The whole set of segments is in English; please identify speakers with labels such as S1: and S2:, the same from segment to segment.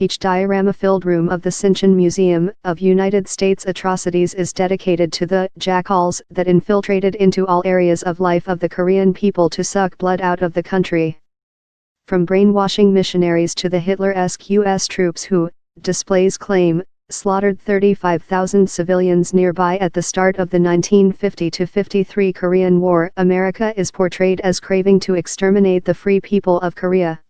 S1: Each diorama-filled room of the Sinchon Museum of United States Atrocities is dedicated to the jackals that infiltrated into all areas of life of the Korean people to suck blood out of the country. From brainwashing missionaries to the Hitler-esque U.S. troops who, displays claim, slaughtered 35,000 civilians nearby at the start of the 1950-53 Korean War, America is portrayed as craving to exterminate the free people of Korea.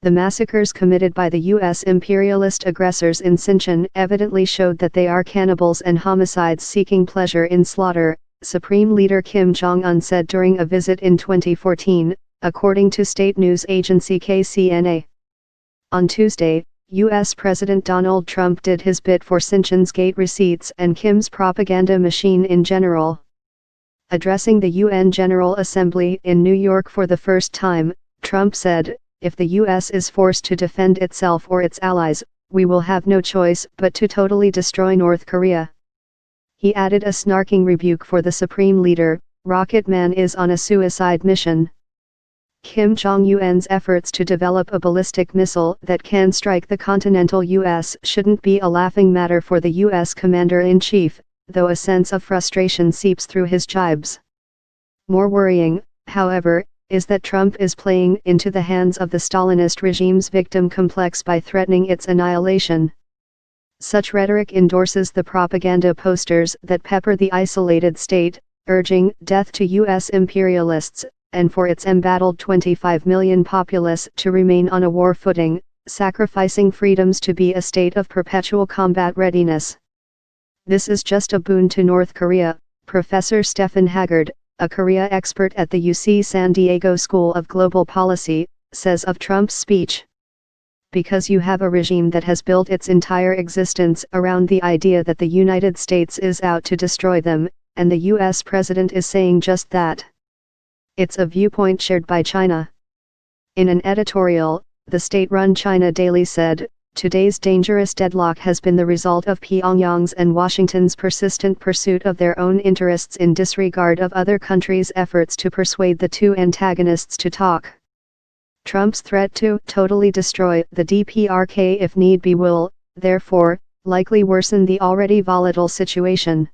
S1: The massacres committed by the U.S. imperialist aggressors in Sinchon evidently showed that they are cannibals and homicides seeking pleasure in slaughter, Supreme Leader Kim Jong-un said during a visit in 2014, according to state news agency KCNA. On Tuesday, U.S. President Donald Trump did his bit for Sinchon's gate receipts and Kim's propaganda machine in general. Addressing the UN General Assembly in New York for the first time, Trump said, "If the U.S. is forced to defend itself or its allies, we will have no choice but to totally destroy North Korea." He added a snarking rebuke for the Supreme Leader, "Rocket Man is on a suicide mission." Kim Jong-un's efforts to develop a ballistic missile that can strike the continental U.S. shouldn't be a laughing matter for the U.S. Commander-in-Chief, though a sense of frustration seeps through his jibes. More worrying, however, is that Trump is playing into the hands of the Stalinist regime's victim complex by threatening its annihilation. Such rhetoric endorses the propaganda posters that pepper the isolated state, urging death to U.S. imperialists, and for its embattled 25 million populace to remain on a war footing, sacrificing freedoms to be a state of perpetual combat readiness. This is just a boon to North Korea, Professor Stephen Haggard, a Korea expert at the UC San Diego School of Global Policy, says of Trump's speech. Because you have a regime that has built its entire existence around the idea that the United States is out to destroy them, and the U.S. president is saying just that. It's a viewpoint shared by China. In an editorial, the state-run China Daily said, "Today's dangerous deadlock has been the result of Pyongyang's and Washington's persistent pursuit of their own interests in disregard of other countries' efforts to persuade the two antagonists to talk." Trump's threat to totally destroy the DPRK if need be will, therefore, likely worsen the already volatile situation.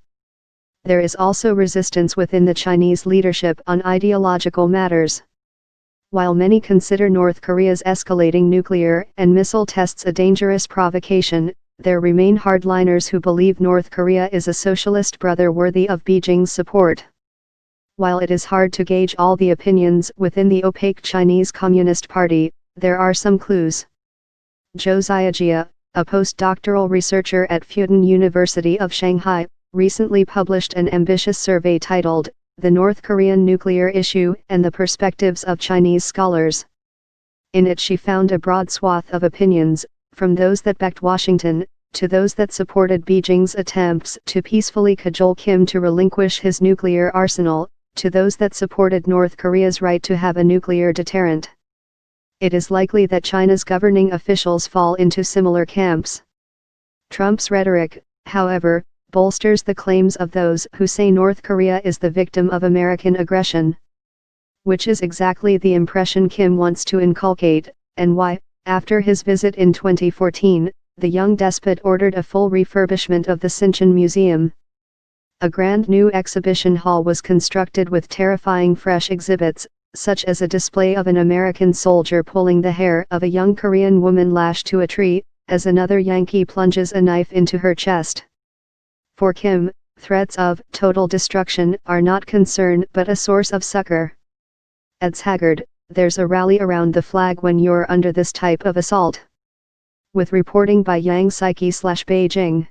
S1: There is also resistance within the Chinese leadership on ideological matters. While many consider North Korea's escalating nuclear and missile tests a dangerous provocation, there remain hardliners who believe North Korea is a socialist brother worthy of Beijing's support. While it is hard to gauge all the opinions within the opaque Chinese Communist Party, there are some clues. Josiah Jia, a postdoctoral researcher at Fudan University of Shanghai, recently published an ambitious survey titled, "The North Korean Nuclear Issue and the Perspectives of Chinese Scholars." In it she found a broad swath of opinions, from those that backed Washington, to those that supported Beijing's attempts to peacefully cajole Kim to relinquish his nuclear arsenal, to those that supported North Korea's right to have a nuclear deterrent. It is likely that China's governing officials fall into similar camps. Trump's rhetoric, however, bolsters the claims of those who say North Korea is the victim of American aggression. Which is exactly the impression Kim wants to inculcate, and why, after his visit in 2014, the young despot ordered a full refurbishment of the Sinchon Museum. A grand new exhibition hall was constructed with terrifying fresh exhibits, such as a display of an American soldier pulling the hair of a young Korean woman lashed to a tree, as another Yankee plunges a knife into her chest. For Kim, threats of total destruction are not concern but a source of succor. Adds Haggard, there's a rally around the flag when you're under this type of assault. With reporting by Yang Saiki/Beijing.